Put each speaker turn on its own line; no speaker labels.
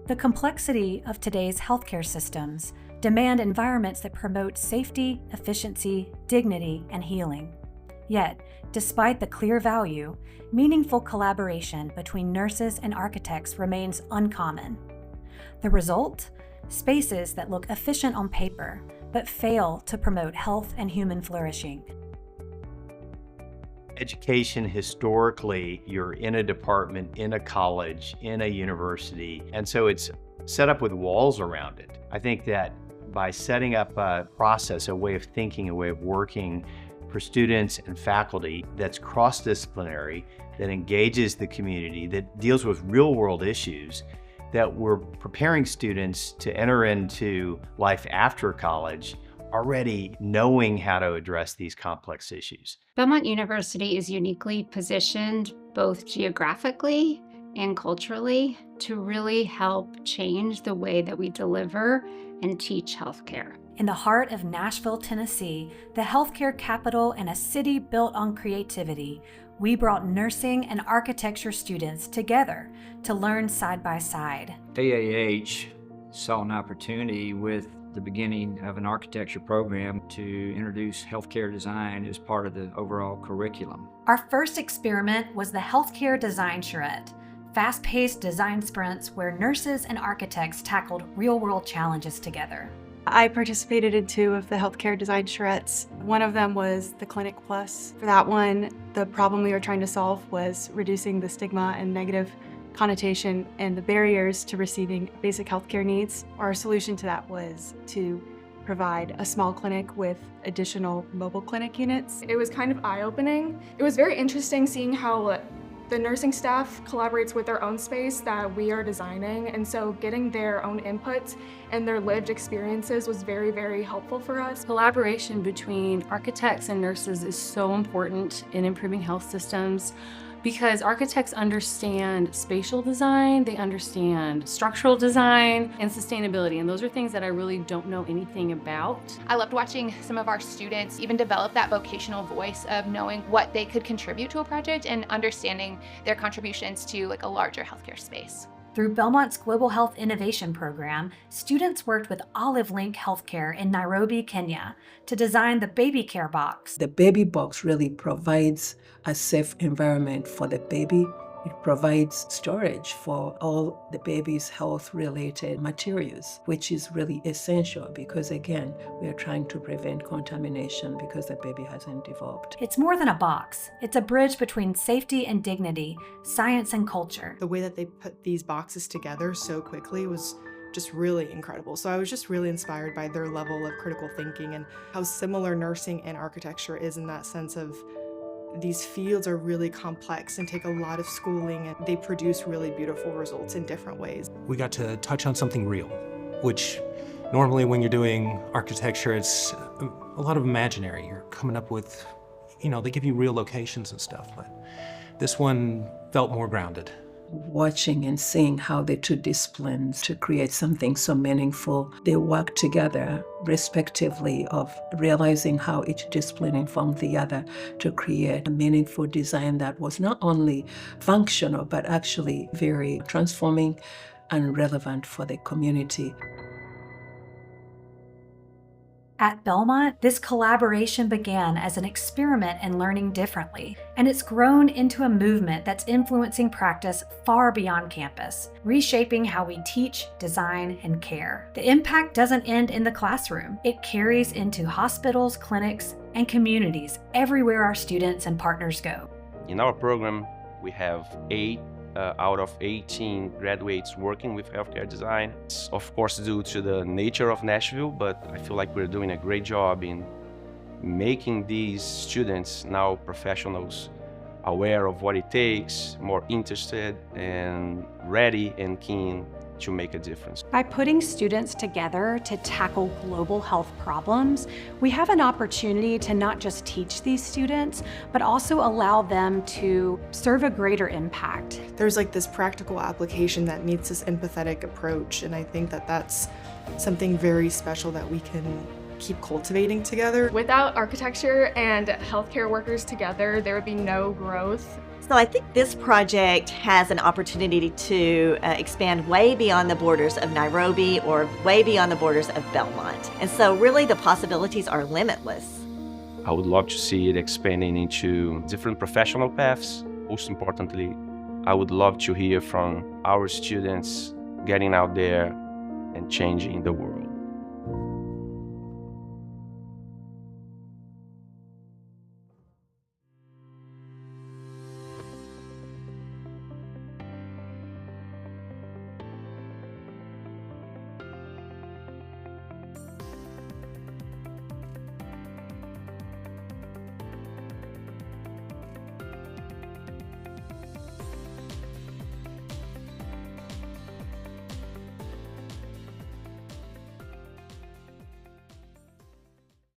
The complexity of today's healthcare systems demand environments that promote safety, efficiency, dignity, and healing. Yet, despite the clear value, meaningful collaboration between nurses and architects remains uncommon. The result? Spaces that look efficient on paper, but fail to promote health and human flourishing.
Education, historically, you're in a department, in a college, in a university, and so it's set up with walls around it. I think that by setting up a process, a way of thinking, a way of working for students and faculty that's cross-disciplinary, that engages the community, that deals with real-world issues, that we're preparing students to enter into life after college already knowing how to address these complex issues.
Belmont University is uniquely positioned both geographically and culturally to really help change the way that we deliver and teach healthcare.
In the heart of Nashville, Tennessee, the healthcare capital and a city built on creativity, we brought nursing and architecture students together to learn side by side.
AAH saw an opportunity with the beginning of an architecture program to introduce healthcare design as part of the overall curriculum.
Our first experiment was the Healthcare Design Charrette, fast-paced design sprints where nurses and architects tackled real-world challenges together.
I participated in 2 of the healthcare design charrettes. One of them was the Clinic Plus. For that one, the problem we were trying to solve was reducing the stigma and negative connotation and the barriers to receiving basic healthcare needs. Our solution to that was to provide a small clinic with additional mobile clinic units.
It was kind of eye-opening. It was very interesting seeing how the nursing staff collaborates with their own space that we are designing, and so getting their own input and their lived experiences was very, very helpful for us.
Collaboration between architects and nurses is so important in improving health systems because architects understand spatial design, they understand structural design and sustainability, and those are things that I really don't know anything about.
I loved watching some of our students even develop that vocational voice of knowing what they could contribute to a project and understanding their contributions to a larger healthcare space.
Through Belmont's Global Health Innovation Program, students worked with Olive Link Healthcare in Nairobi, Kenya, to design the baby care box.
The baby box really provides a safe environment for the baby. It provides storage for all the baby's health-related materials, which is really essential because, again, we are trying to prevent contamination because the baby hasn't developed.
It's more than a box. It's a bridge between safety and dignity, science and culture.
The way that they put these boxes together so quickly was just really incredible. So I was just really inspired by their level of critical thinking and how similar nursing and architecture is in that sense of these fields are really complex and take a lot of schooling, and they produce really beautiful results in different ways.
We got to touch on something real, which normally when you're doing architecture, it's a lot of imaginary. You're coming up with, they give you real locations and stuff, but this one felt more grounded.
Watching and seeing how the 2 disciplines to create something so meaningful, they work together respectively of realizing how each discipline informed the other to create a meaningful design that was not only functional, but actually very transforming and relevant for the community.
At Belmont, this collaboration began as an experiment in learning differently, and it's grown into a movement that's influencing practice far beyond campus, reshaping how we teach, design, and care. The impact doesn't end in the classroom. It carries into hospitals, clinics, and communities everywhere our students and partners go.
In our program, we have 8 out of 18 graduates working with healthcare design. It's of course due to the nature of Nashville, but I feel like we're doing a great job in making these students, now professionals, aware of what it takes, more interested and ready and keen to make a difference.
By putting students together to tackle global health problems, we have an opportunity to not just teach these students, but also allow them to serve a greater impact.
There's this practical application that meets this empathetic approach, and I think that that's something very special that we can keep cultivating together.
Without architecture and healthcare workers together, there would be no growth.
So I think this project has an opportunity to expand way beyond the borders of Nairobi or way beyond the borders of Belmont. And so really the possibilities are limitless.
I would love to see it expanding into different professional paths. Most importantly, I would love to hear from our students getting out there and changing the world.